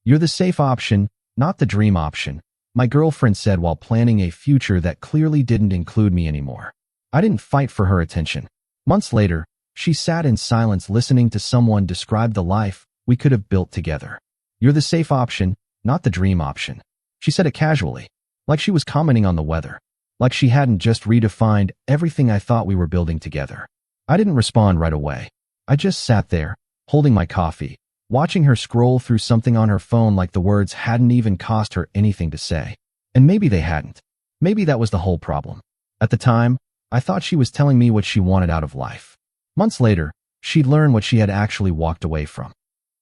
You're the safe option, not the dream option, my girlfriend said while planning a future that clearly didn't include me anymore. I didn't fight for her attention. Months later, she sat in silence listening to someone describe the life we could have built together. You're the safe option, not the dream option. She said it casually, like she was commenting on the weather, like she hadn't just redefined everything I thought we were building together. I didn't respond right away. I just sat there, holding my coffee, watching her scroll through something on her phone like the words hadn't even cost her anything to say. And maybe they hadn't. Maybe that was the whole problem. At the time, I thought she was telling me what she wanted out of life. Months later, she'd learned what she had actually walked away from.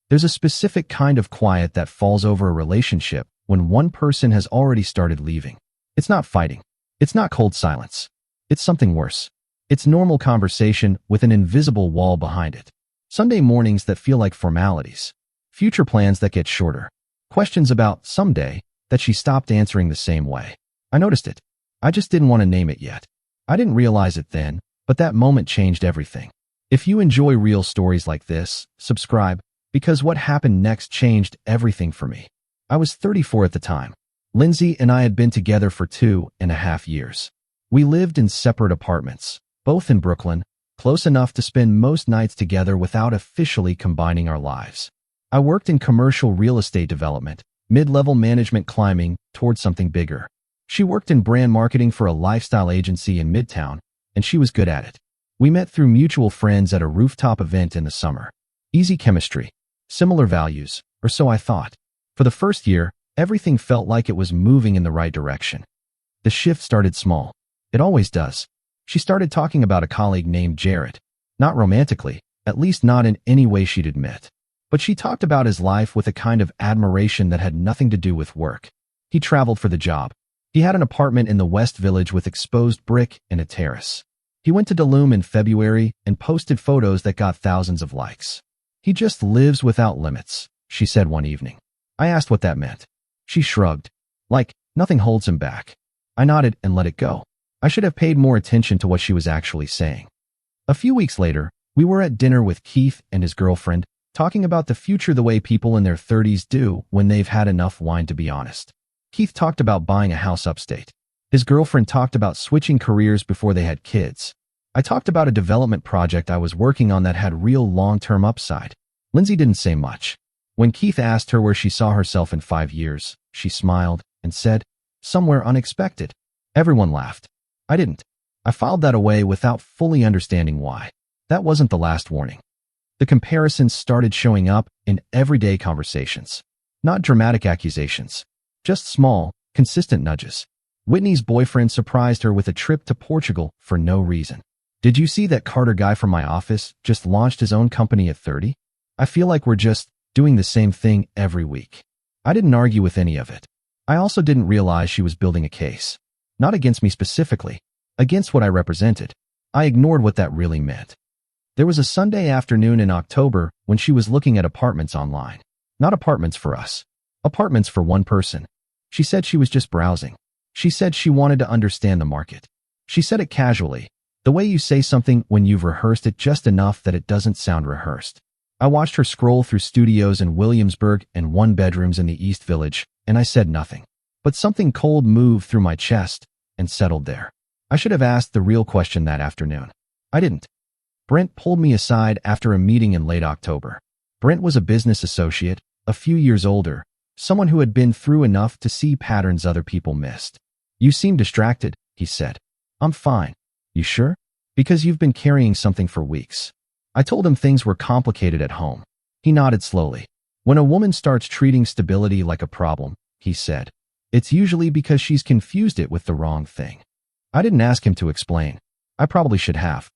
There's a specific kind of quiet that falls over a relationship when one person has already started leaving. It's not fighting. It's not cold silence. It's something worse. It's normal conversation with an invisible wall behind it. Sunday mornings that feel like formalities. Future plans that get shorter. Questions about someday that she stopped answering the same way. I noticed it. I just didn't want to name it yet. I didn't realize it then, but that moment changed everything. If you enjoy real stories like this, subscribe, because what happened next changed everything for me. I was 34 at the time. Lindsay and I had been together for 2.5 years. We lived in separate apartments, both in Brooklyn, close enough to spend most nights together without officially combining our lives. I worked in commercial real estate development, mid-level management climbing towards something bigger. She worked in brand marketing for a lifestyle agency in Midtown, and she was good at it. We met through mutual friends at a rooftop event in the summer. Easy chemistry, similar values, or so I thought. For the first year, everything felt like it was moving in the right direction. The shift started small. It always does. She started talking about a colleague named Jared. Not romantically, at least not in any way she'd admit. But she talked about his life with a kind of admiration that had nothing to do with work. He traveled for the job. He had an apartment in the West Village with exposed brick and a terrace. He went to Tulum in February and posted photos that got thousands of likes. He just lives without limits, she said one evening. I asked what that meant. She shrugged. Like, nothing holds him back. I nodded and let it go. I should have paid more attention to what she was actually saying. A few weeks later, we were at dinner with Keith and his girlfriend, talking about the future the way people in their 30s do when they've had enough wine, to be honest. Keith talked about buying a house upstate. His girlfriend talked about switching careers before they had kids. I talked about a development project I was working on that had real long-term upside. Lindsay didn't say much. When Keith asked her where she saw herself in 5 years, she smiled and said, "Somewhere unexpected." Everyone laughed. I didn't. I filed that away without fully understanding why. That wasn't the last warning. The comparisons started showing up in everyday conversations. Not dramatic accusations. Just small, consistent nudges. Whitney's boyfriend surprised her with a trip to Portugal for no reason. Did you see that Carter guy from my office just launched his own company at 30? I feel like we're just doing the same thing every week. I didn't argue with any of it. I also didn't realize she was building a case. Not against me specifically, against what I represented. I ignored what that really meant. There was a Sunday afternoon in October when she was looking at apartments online. Not apartments for us. Apartments for one person. She said she was just browsing. She said she wanted to understand the market. She said it casually, the way you say something when you've rehearsed it just enough that it doesn't sound rehearsed. I watched her scroll through studios in Williamsburg and one-bedrooms in the East Village, and I said nothing. But something cold moved through my chest and settled there. I should have asked the real question that afternoon. I didn't. Brent pulled me aside after a meeting in late October. Brent was a business associate, a few years older, someone who had been through enough to see patterns other people missed. "You seem distracted," he said. "I'm fine." "You sure? Because you've been carrying something for weeks." I told him things were complicated at home. He nodded slowly. "When a woman starts treating stability like a problem," he said, "it's usually because she's confused it with the wrong thing." I didn't ask him to explain. I probably should have.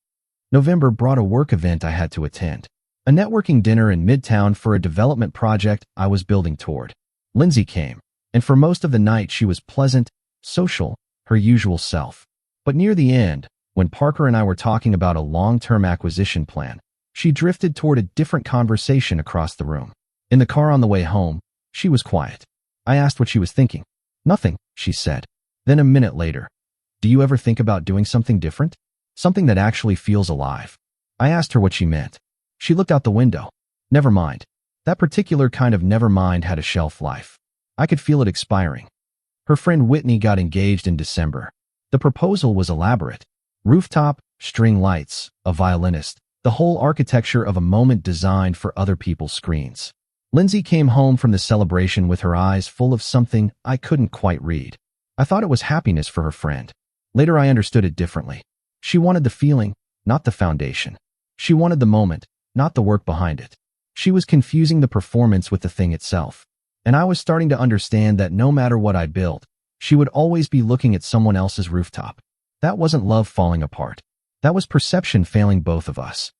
November brought a work event I had to attend. A networking dinner in Midtown for a development project I was building toward. Lindsay came, and for most of the night she was pleasant, social, her usual self. But near the end, when Parker and I were talking about a long-term acquisition plan, she drifted toward a different conversation across the room. In the car on the way home, she was quiet. I asked what she was thinking. "Nothing," she said. Then a minute later, "Do you ever think about doing something different? Something that actually feels alive?" I asked her what she meant. She looked out the window. "Never mind. That particular kind of never mind had a shelf life. I could feel it expiring. Her friend Whitney got engaged in December. The proposal was elaborate. Rooftop, string lights, a violinist, the whole architecture of a moment designed for other people's screens. Lindsay came home from the celebration with her eyes full of something I couldn't quite read. I thought it was happiness for her friend. Later I understood it differently. She wanted the feeling, not the foundation. She wanted the moment, not the work behind it. She was confusing the performance with the thing itself. And I was starting to understand that no matter what I built, she would always be looking at someone else's rooftop. That wasn't love falling apart. That was perception failing both of us.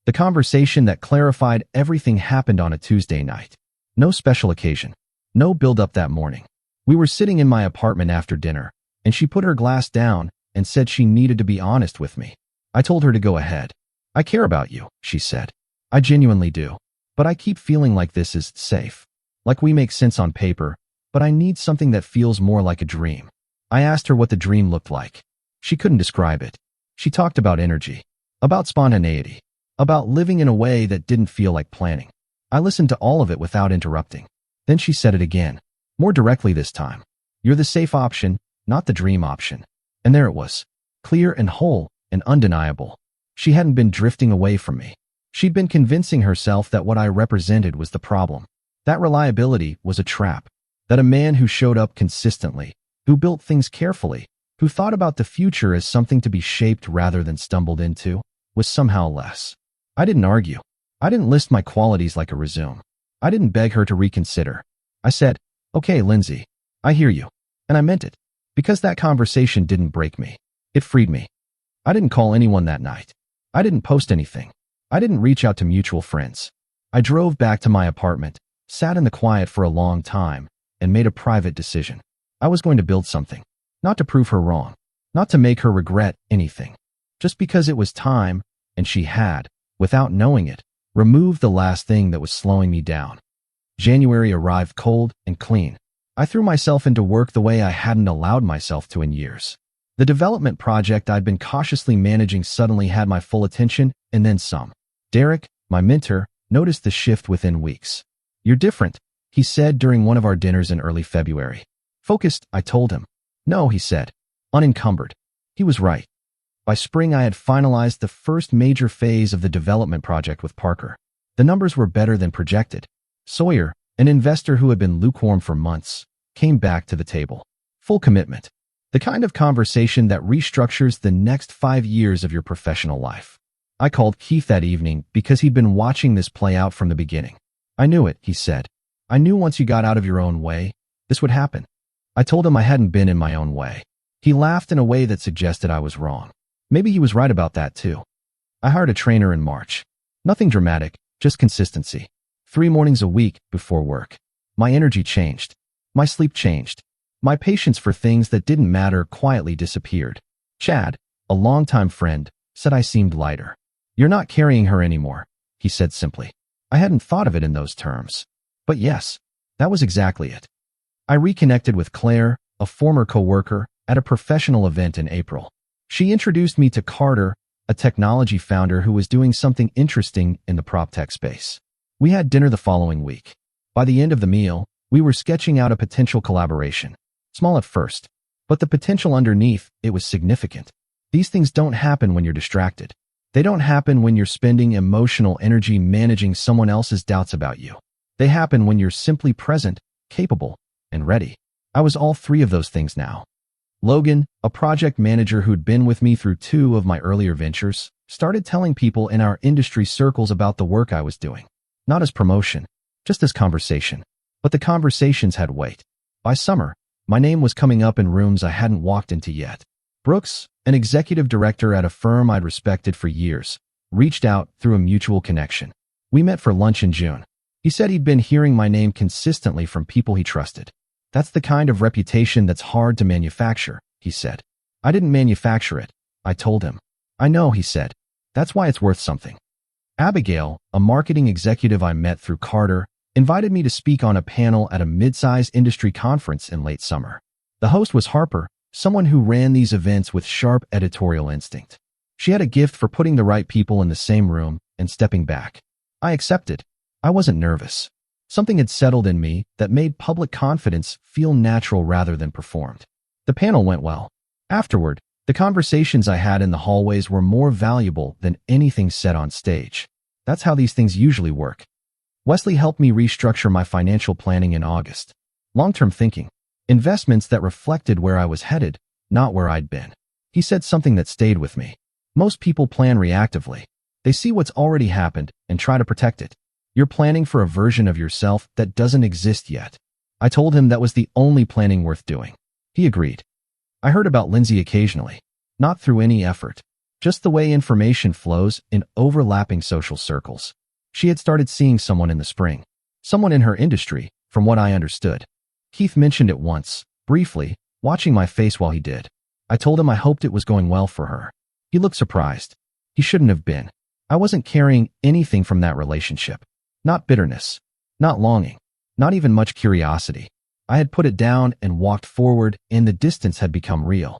The conversation that clarified everything happened on a Tuesday night. No special occasion. No build-up that morning. We were sitting in my apartment after dinner, and she put her glass down and said she needed to be honest with me. I told her to go ahead. I care about you, she said. I genuinely do. But I keep feeling like this is safe. Like we make sense on paper, but I need something that feels more like a dream. I asked her what the dream looked like. She couldn't describe it. She talked about energy, about spontaneity, about living in a way that didn't feel like planning. I listened to all of it without interrupting. Then she said it again, more directly this time. You're the safe option, not the dream option. And there it was, clear and whole and undeniable. She hadn't been drifting away from me. She'd been convincing herself that what I represented was the problem. That reliability was a trap. That a man who showed up consistently, who built things carefully, who thought about the future as something to be shaped rather than stumbled into, was somehow less. I didn't argue. I didn't list my qualities like a resume. I didn't beg her to reconsider. I said, okay, Lindsay, I hear you. And I meant it. Because that conversation didn't break me. It freed me. I didn't call anyone that night. I didn't post anything. I didn't reach out to mutual friends. I drove back to my apartment, sat in the quiet for a long time, and made a private decision. I was going to build something. Not to prove her wrong. Not to make her regret anything. Just because it was time, and she had, without knowing it, removed the last thing that was slowing me down. January arrived cold and clean. I threw myself into work the way I hadn't allowed myself to in years. The development project I'd been cautiously managing suddenly had my full attention, and then some. Derek, my mentor, noticed the shift within weeks. You're different, he said during one of our dinners in early February. Focused, I told him. No, he said. Unencumbered. He was right. By spring, I had finalized the first major phase of the development project with Parker. The numbers were better than projected. Sawyer, an investor who had been lukewarm for months, came back to the table. Full commitment. The kind of conversation that restructures the next 5 years of your professional life. I called Keith that evening because he'd been watching this play out from the beginning. I knew it, he said. I knew once you got out of your own way, this would happen. I told him I hadn't been in my own way. He laughed in a way that suggested I was wrong. Maybe he was right about that too. I hired a trainer in March. Nothing dramatic, just consistency. 3 mornings a week before work. My energy changed. My sleep changed. My patience for things that didn't matter quietly disappeared. Chad, a longtime friend, said I seemed lighter. You're not carrying her anymore, he said simply. I hadn't thought of it in those terms. But yes, that was exactly it. I reconnected with Claire, a former coworker, at a professional event in April. She introduced me to Carter, a technology founder who was doing something interesting in the PropTech space. We had dinner the following week. By the end of the meal, we were sketching out a potential collaboration. Small at first, but the potential underneath it was significant. These things don't happen when you're distracted. They don't happen when you're spending emotional energy managing someone else's doubts about you. They happen when you're simply present, capable, and ready. I was all 3 of those things now. Logan, a project manager who'd been with me through 2 of my earlier ventures, started telling people in our industry circles about the work I was doing. Not as promotion, just as conversation. But the conversations had weight. By summer, my name was coming up in rooms I hadn't walked into yet. Brooks, an executive director at a firm I'd respected for years, reached out through a mutual connection. We met for lunch in June. He said he'd been hearing my name consistently from people he trusted. That's the kind of reputation that's hard to manufacture, he said. I didn't manufacture it, I told him. I know, he said. That's why it's worth something. Abigail, a marketing executive I met through Carter, invited me to speak on a panel at a mid-sized industry conference in late summer. The host was Harper, someone who ran these events with sharp editorial instinct. She had a gift for putting the right people in the same room and stepping back. I accepted. I wasn't nervous. Something had settled in me that made public confidence feel natural rather than performed. The panel went well. Afterward, the conversations I had in the hallways were more valuable than anything said on stage. That's how these things usually work. Wesley helped me restructure my financial planning in August. Long-term thinking. Investments that reflected where I was headed, not where I'd been. He said something that stayed with me. Most people plan reactively. They see what's already happened and try to protect it. You're planning for a version of yourself that doesn't exist yet. I told him that was the only planning worth doing. He agreed. I heard about Lindsay occasionally, not through any effort, just the way information flows in overlapping social circles. She had started seeing someone in the spring, someone in her industry, from what I understood. Keith mentioned it once, briefly, watching my face while he did. I told him I hoped it was going well for her. He looked surprised. He shouldn't have been. I wasn't carrying anything from that relationship. Not bitterness, not longing, not even much curiosity. I had put it down and walked forward, and the distance had become real.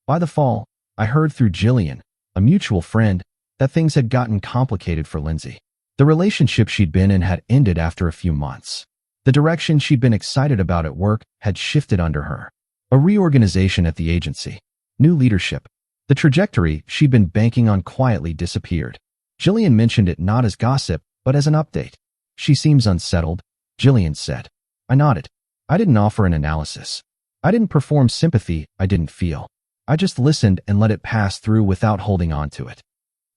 By the fall, I heard through Jillian, a mutual friend, that things had gotten complicated for Lindsay. The relationship she'd been in had ended after a few months. The direction she'd been excited about at work had shifted under her. A reorganization at the agency. New leadership. The trajectory she'd been banking on quietly disappeared. Jillian mentioned it not as gossip, but as an update. She seems unsettled, Jillian said. I nodded. I didn't offer an analysis. I didn't perform sympathy I didn't feel. I just listened and let it pass through without holding on to it.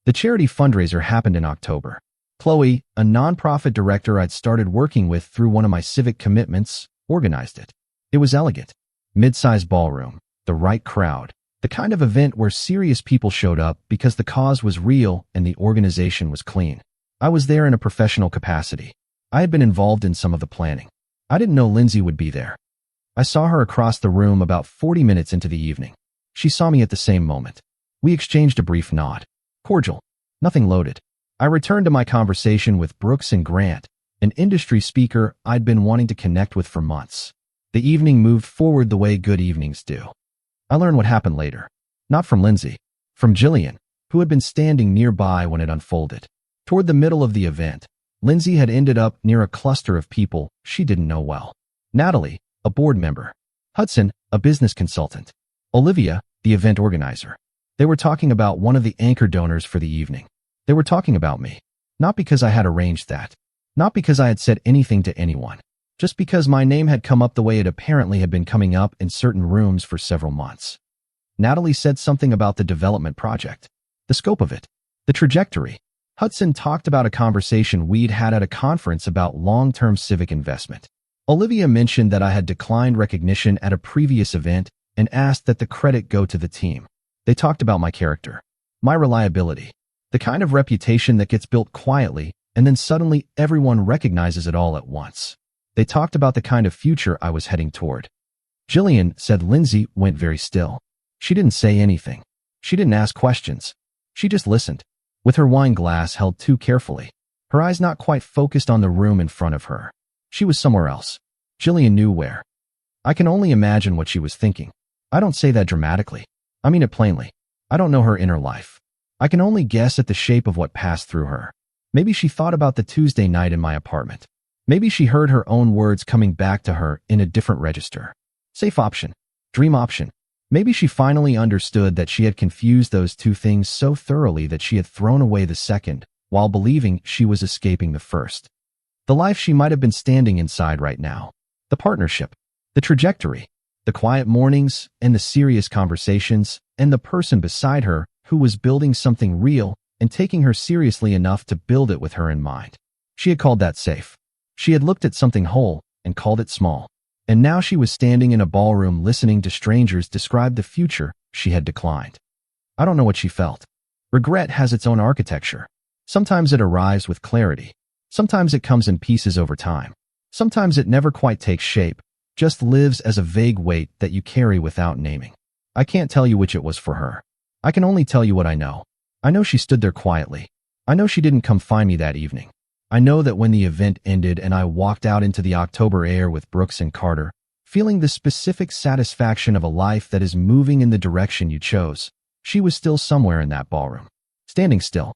The charity fundraiser happened in October. Qley, a nonprofit director I'd started working with through one of my civic commitments, organized it. It was elegant. Mid-sized ballroom, the right crowd, the kind of event where serious people showed up because the cause was real and the organization was clean. I was there in a professional capacity. I had been involved in some of the planning. I didn't know Lindsay would be there. I saw her across the room about 40 minutes into the evening. She saw me at the same moment. We exchanged a brief nod. Cordial. Nothing loaded. I returned to my conversation with Brooks and Grant, an industry speaker I'd been wanting to connect with for months. The evening moved forward the way good evenings do. I learned what happened later. Not from Lindsay. From Jillian, who had been standing nearby when it unfolded. Toward the middle of the event, Lindsay had ended up near a cluster of people she didn't know well. Natalie, a board member. Hudson, a business consultant. Olivia, the event organizer. They were talking about one of the anchor donors for the evening. They were talking about me. Not because I had arranged that. Not because I had said anything to anyone. Just because my name had come up the way it apparently had been coming up in certain rooms for several months. Natalie said something about the development project. The scope of it. The trajectory. Hudson talked about a conversation we'd had at a conference about long-term civic investment. Olivia mentioned that I had declined recognition at a previous event and asked that the credit go to the team. They talked about my character, my reliability, the kind of reputation that gets built quietly and then suddenly everyone recognizes it all at once. They talked about the kind of future I was heading toward. Jillian said Lindsay went very still. She didn't say anything. She didn't ask questions. She just listened, with her wine glass held too carefully, her eyes not quite focused on the room in front of her. She was somewhere else. Jillian knew where. I can only imagine what she was thinking. I don't say that dramatically. I mean it plainly. I don't know her inner life. I can only guess at the shape of what passed through her. Maybe she thought about the Tuesday night in my apartment. Maybe she heard her own words coming back to her in a different register. Safe option. Dream option. Maybe she finally understood that she had confused those two things so thoroughly that she had thrown away the second, while believing she was escaping the first. The life she might have been standing inside right now. The partnership. The trajectory. The quiet mornings and the serious conversations, and the person beside her who was building something real and taking her seriously enough to build it with her in mind. She had called that safe. She had looked at something whole and called it small. And now she was standing in a ballroom listening to strangers describe the future she had declined. I don't know what she felt. Regret has its own architecture. Sometimes it arrives with clarity. Sometimes it comes in pieces over time. Sometimes it never quite takes shape, just lives as a vague weight that you carry without naming. I can't tell you which it was for her. I can only tell you what I know. I know she stood there quietly. I know she didn't come find me that evening. I know that when the event ended and I walked out into the October air with Brooks and Carter, feeling the specific satisfaction of a life that is moving in the direction you chose, she was still somewhere in that ballroom, standing still.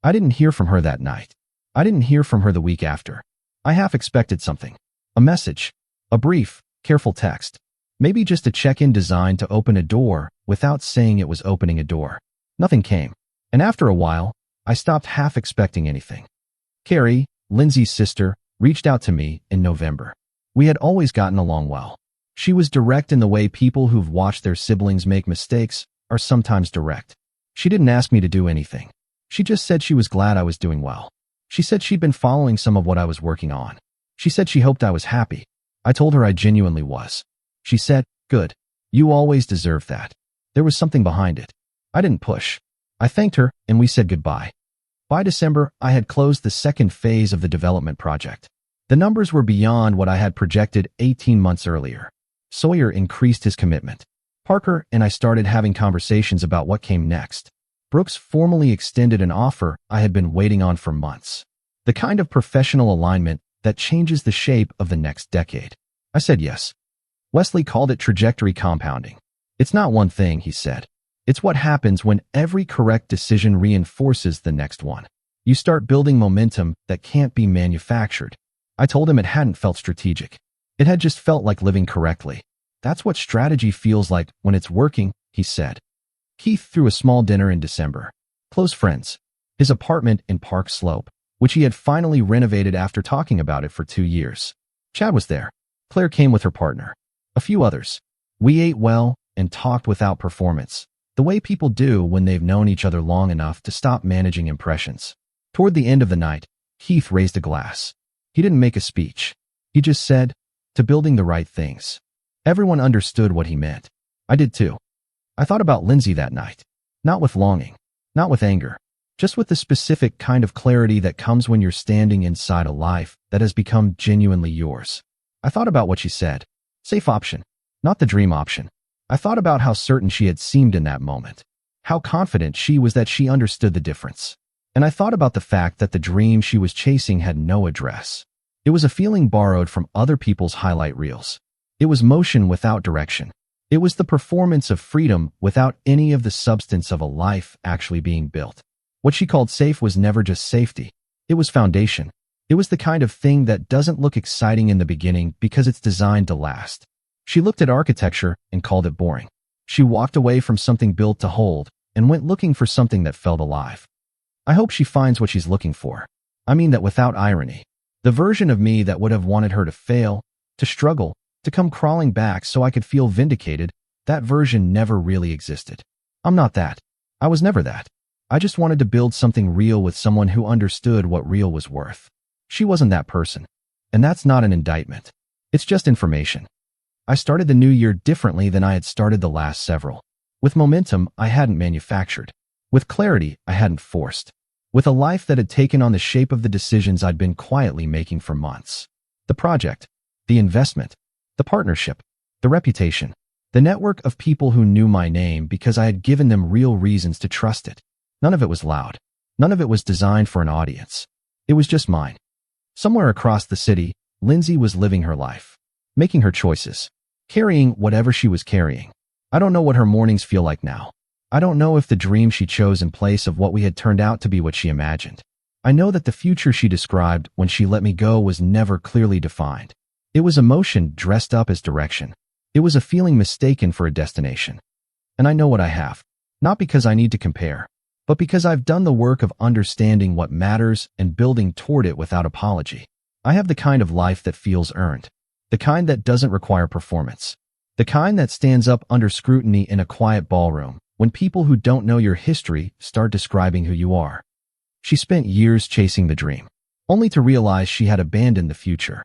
I didn't hear from her that night. I didn't hear from her the week after. I half expected something. A message. A brief, careful text. Maybe just a check-in designed to open a door without saying it was opening a door. Nothing came. And after a while, I stopped half expecting anything. Carrie, Lindsay's sister, reached out to me in November. We had always gotten along well. She was direct in the way people who've watched their siblings make mistakes are sometimes direct. She didn't ask me to do anything. She just said she was glad I was doing well. She said she'd been following some of what I was working on. She said she hoped I was happy. I told her I genuinely was. She said, "Good. You always deserve that." There was something behind it. I didn't push. I thanked her, and we said goodbye. By December, I had closed the second phase of the development project. The numbers were beyond what I had projected 18 months earlier. Sawyer increased his commitment. Parker and I started having conversations about what came next. Brooks formally extended an offer I had been waiting on for months. The kind of professional alignment that changes the shape of the next decade. I said yes. Wesley called it trajectory compounding. It's not one thing, he said. It's what happens when every correct decision reinforces the next one. You start building momentum that can't be manufactured. I told him it hadn't felt strategic. It had just felt like living correctly. That's what strategy feels like when it's working, he said. Keith threw a small dinner in December. Close friends. His apartment in Park Slope, which he had finally renovated after talking about it for 2 years. Chad was there. Claire came with her partner. A few others. We ate well and talked without performance, the way people do when they've known each other long enough to stop managing impressions. Toward the end of the night, Keith raised a glass. He didn't make a speech. He just said, "To building the right things." Everyone understood what he meant. I did too. I thought about Lindsay that night. Not with longing. Not with anger. Just with the specific kind of clarity that comes when you're standing inside a life that has become genuinely yours. I thought about what she said. Safe option. Not the dream option. I thought about how certain she had seemed in that moment. How confident she was that she understood the difference. And I thought about the fact that the dream she was chasing had no address. It was a feeling borrowed from other people's highlight reels. It was motion without direction. It was the performance of freedom without any of the substance of a life actually being built. What she called safe was never just safety. It was foundation. It was the kind of thing that doesn't look exciting in the beginning because it's designed to last. She looked at architecture and called it boring. She walked away from something built to hold and went looking for something that felt alive. I hope she finds what she's looking for. I mean that without irony. The version of me that would have wanted her to fail, to struggle, to come crawling back so I could feel vindicated, that version never really existed. I'm not that. I was never that. I just wanted to build something real with someone who understood what real was worth. She wasn't that person. And that's not an indictment. It's just information. I started the new year differently than I had started the last several. With momentum I hadn't manufactured. With clarity I hadn't forced. With a life that had taken on the shape of the decisions I'd been quietly making for months. The project, the investment, the partnership, the reputation, the network of people who knew my name because I had given them real reasons to trust it. None of it was loud. None of it was designed for an audience. It was just mine. Somewhere across the city, Lindsay was living her life, making her choices, carrying whatever she was carrying. I don't know what her mornings feel like now. I don't know if the dream she chose in place of what we had turned out to be what she imagined. I know that the future she described when she let me go was never clearly defined. It was emotion dressed up as direction. It was a feeling mistaken for a destination. And I know what I have. Not because I need to compare, but because I've done the work of understanding what matters and building toward it without apology. I have the kind of life that feels earned. The kind that doesn't require performance. The kind that stands up under scrutiny in a quiet ballroom when people who don't know your history start describing who you are. She spent years chasing the dream, only to realize she had abandoned the future.